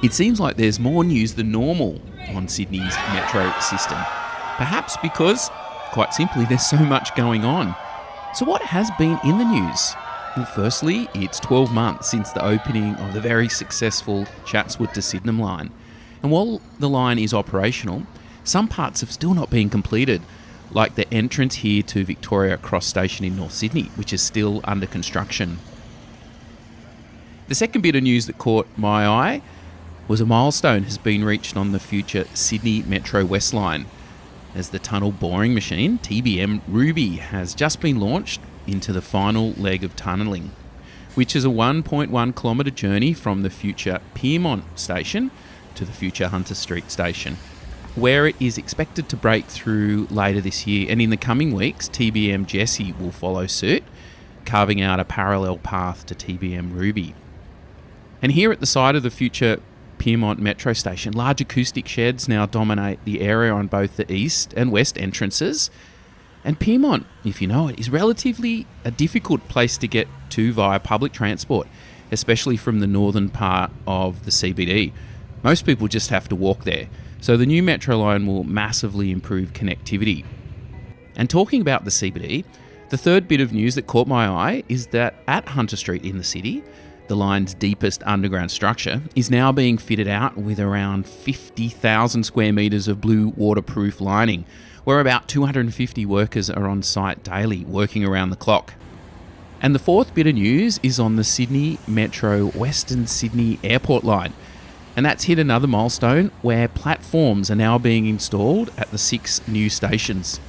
It seems like there's more news than normal on Sydney's metro system. Perhaps because, quite simply, there's so much going on. So what has been in the news? Well, firstly, it's 12 months since the opening of the very successful Chatswood to Sydenham line. And while the line is operational, some parts have still not been completed, like the entrance here to Victoria Cross Station in North Sydney, which is still under construction. The second bit of news that caught my eye was a milestone has been reached on the future Sydney Metro West Line, as the tunnel boring machine, TBM Ruby, has just been launched into the final leg of tunnelling, which is a 1.1 kilometre journey from the future Piermont station to the future Hunter Street station, where it is expected to break through later this year. And in the coming weeks, TBM Jessie will follow suit, carving out a parallel path to TBM Ruby. And here at the side of the future Piermont Metro Station, large acoustic sheds now dominate the area on both the east and west entrances. And Piermont, if you know it, is relatively a difficult place to get to via public transport, especially from the northern part of the CBD. Most people just have to walk there. So the new metro line will massively improve connectivity. And talking about the CBD, the third bit of news that caught my eye is that at Hunter Street in the city, the line's deepest underground structure is now being fitted out with around 50,000 square metres of blue waterproof lining, where about 250 workers are on site daily, working around the clock. And the fourth bit of news is on the Sydney Metro Western Sydney Airport line. And that's hit another milestone where platforms are now being installed at the 6 new stations.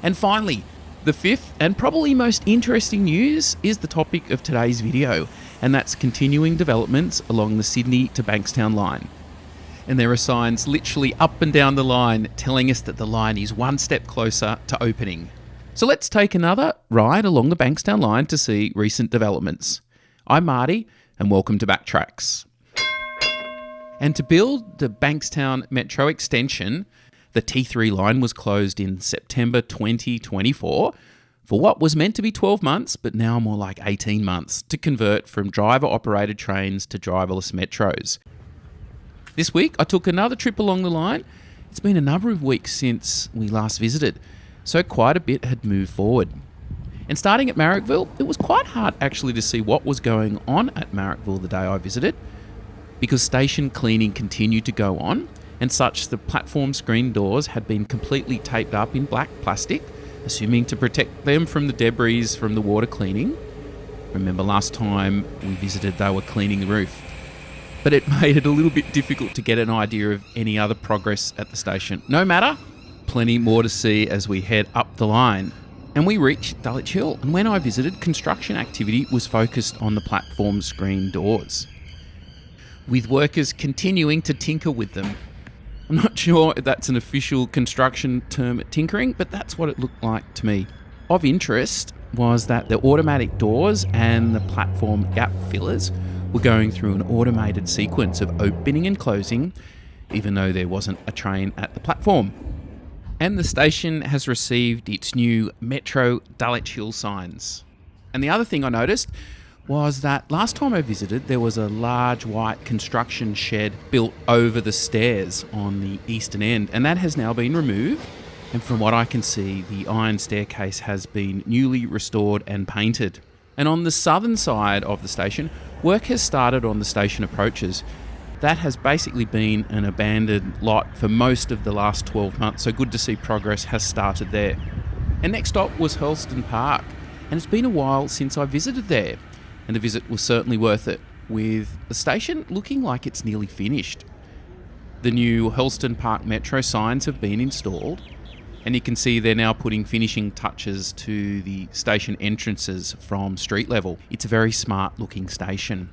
And finally, the fifth and probably most interesting news is the topic of today's video, and that's continuing developments along the Sydney to Bankstown line. And there are signs literally up and down the line telling us that the line is one step closer to opening. So let's take another ride along the Bankstown line to see recent developments. I'm Marty, and welcome to Backtracks. And to build the Bankstown Metro extension, the T3 line was closed in September 2024 for what was meant to be 12 months, but now more like 18 months, to convert from driver-operated trains to driverless metros. This week, I took another trip along the line. It's been a number of weeks since we last visited, so quite a bit had moved forward. And starting at Marrickville, it was quite hard actually to see what was going on at Marrickville the day I visited, because station cleaning continued to go on, and such the platform screen doors had been completely taped up in black plastic, assuming to protect them from the debris from the water cleaning. Remember last time we visited, they were cleaning the roof. But it made it a little bit difficult to get an idea of any other progress at the station. No matter, plenty more to see as we head up the line. And we reached Dulwich Hill, and when I visited, construction activity was focused on the platform screen doors, with workers continuing to tinker with them. I'm not sure if that's an official construction term, tinkering, but that's what it looked like to me. Of interest was that the automatic doors and the platform gap fillers were going through an automated sequence of opening and closing, even though there wasn't a train at the platform. And the station has received its new Metro Dulwich Hill signs. And the other thing I noticed was that last time I visited, there was a large white construction shed built over the stairs on the eastern end, and that has now been removed. And from what I can see, the iron staircase has been newly restored and painted. And on the southern side of the station, work has started on the station approaches. That has basically been an abandoned lot for most of the last 12 months, so good to see progress has started there. And next stop was Hurlstone Park, and it's been a while since I visited there. And the visit was certainly worth it, with the station looking like it's nearly finished. The new Hurlstone Park Metro signs have been installed, and you can see they're now putting finishing touches to the station entrances from street level. It's a very smart looking station.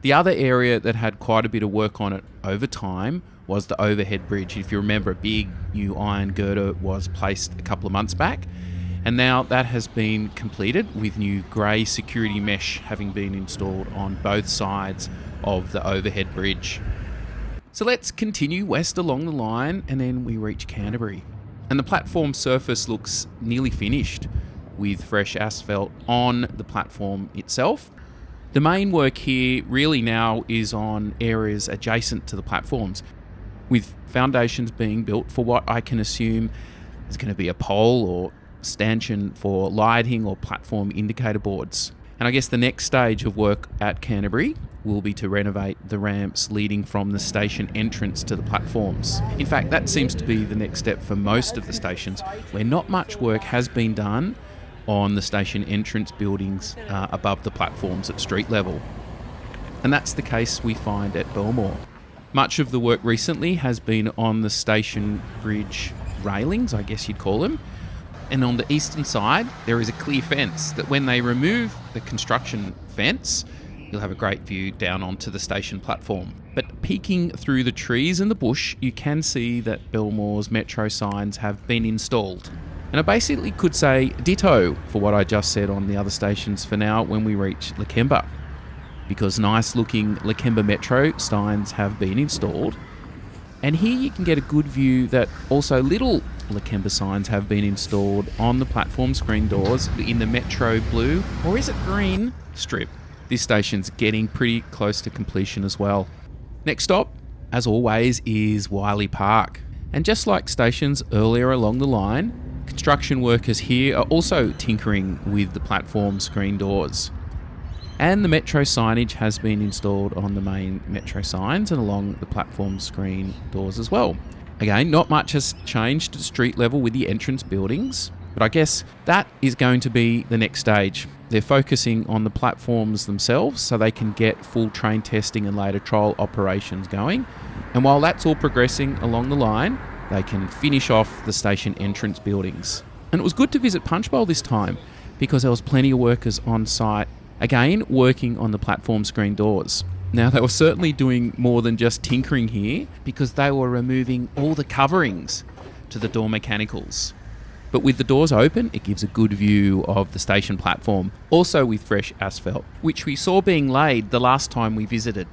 The other area that had quite a bit of work on it over time was the overhead bridge. If you remember, a big new iron girder was placed a couple of months back, and now that has been completed with new grey security mesh having been installed on both sides of the overhead bridge. So let's continue west along the line, and then we reach Canterbury. And the platform surface looks nearly finished, with fresh asphalt on the platform itself. The main work here really now is on areas adjacent to the platforms, with foundations being built for what I can assume is going to be a pole or stanchion for lighting or platform indicator boards. And I guess the next stage of work at Canterbury will be to renovate the ramps leading from the station entrance to the platforms. In fact, that seems to be the next step for most of the stations, where not much work has been done on the station entrance buildings above the platforms at street level. And that's the case we find at Belmore. Much of the work recently has been on the station bridge railings, I guess you'd call them. And on the eastern side, there is a clear fence that when they remove the construction fence, you'll have a great view down onto the station platform. But peeking through the trees and the bush, you can see that Belmore's metro signs have been installed. And I basically could say ditto for what I just said on the other stations for now when we reach Lakemba, because nice looking Lakemba metro signs have been installed. And here you can get a good view that also little Lakemba signs have been installed on the platform screen doors in the metro blue, or is it green, strip. This station's getting pretty close to completion as well. Next stop, as always, is Wiley Park. And just like stations earlier along the line, construction workers here are also tinkering with the platform screen doors. And the metro signage has been installed on the main metro signs and along the platform screen doors as well. Again, not much has changed at street level with the entrance buildings, but I guess that is going to be the next stage. They're focusing on the platforms themselves so they can get full train testing and later trial operations going. And while that's all progressing along the line, they can finish off the station entrance buildings. And it was good to visit Punchbowl this time because there was plenty of workers on site, again, working on the platform screen doors. Now, they were certainly doing more than just tinkering here because they were removing all the coverings to the door mechanicals. But with the doors open, it gives a good view of the station platform, also with fresh asphalt, which we saw being laid the last time we visited.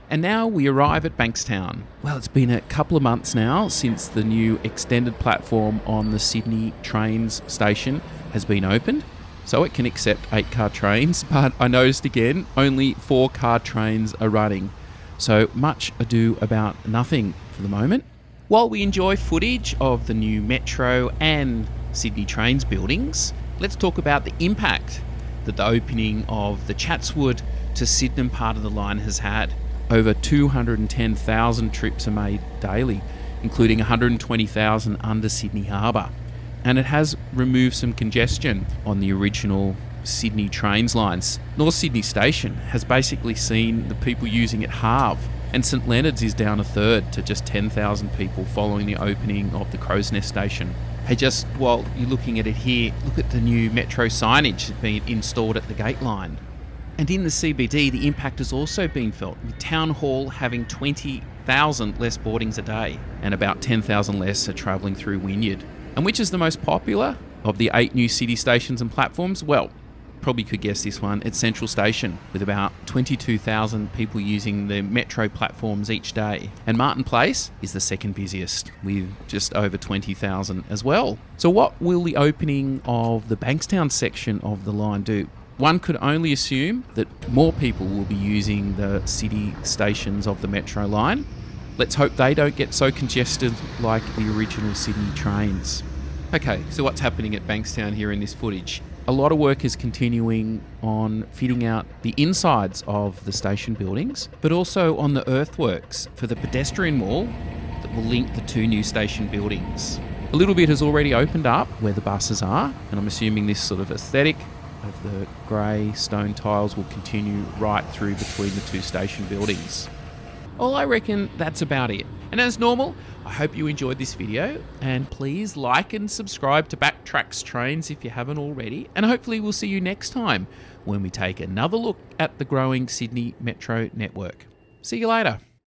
And now we arrive at Bankstown. Well, it's been a couple of months now since the new extended platform on the Sydney Trains station has been opened, so it can accept 8-car trains, but I noticed again, only 4-car trains are running. So much ado about nothing for the moment. While we enjoy footage of the new Metro and Sydney Trains buildings, let's talk about the impact that the opening of the Chatswood to Sydenham part of the line has had. Over 210,000 trips are made daily, including 120,000 under Sydney Harbour. And it has removed some congestion on the original Sydney Trains lines. North Sydney Station has basically seen the people using it halve, and St Leonard's is down a third to just 10,000 people following the opening of the Crow's Nest Station. Hey, just while you're looking at it here, look at the new metro signage that's been installed at the gate line. And in the CBD, the impact has also been felt, with Town Hall having 20,000 less boardings a day, and about 10,000 less are travelling through Wynyard. And which is the most popular of the 8 new city stations and platforms? Well, probably could guess this one. It's Central Station, with about 22,000 people using the metro platforms each day. And Martin Place is the second busiest, with just over 20,000 as well. So what will the opening of the Bankstown section of the line do? One could only assume that more people will be using the city stations of the metro line. Let's hope they don't get so congested like the original Sydney trains. Okay, so what's happening at Bankstown here in this footage? A lot of work is continuing on fitting out the insides of the station buildings, but also on the earthworks for the pedestrian wall that will link the 2 new station buildings. A little bit has already opened up where the buses are, and I'm assuming this sort of aesthetic of the grey stone tiles will continue right through between the 2 station buildings. Well, I reckon that's about it. And as normal, I hope you enjoyed this video, and please like and subscribe to BACKTRACKS.Trains if you haven't already, and hopefully we'll see you next time when we take another look at the growing Sydney Metro network. See you later.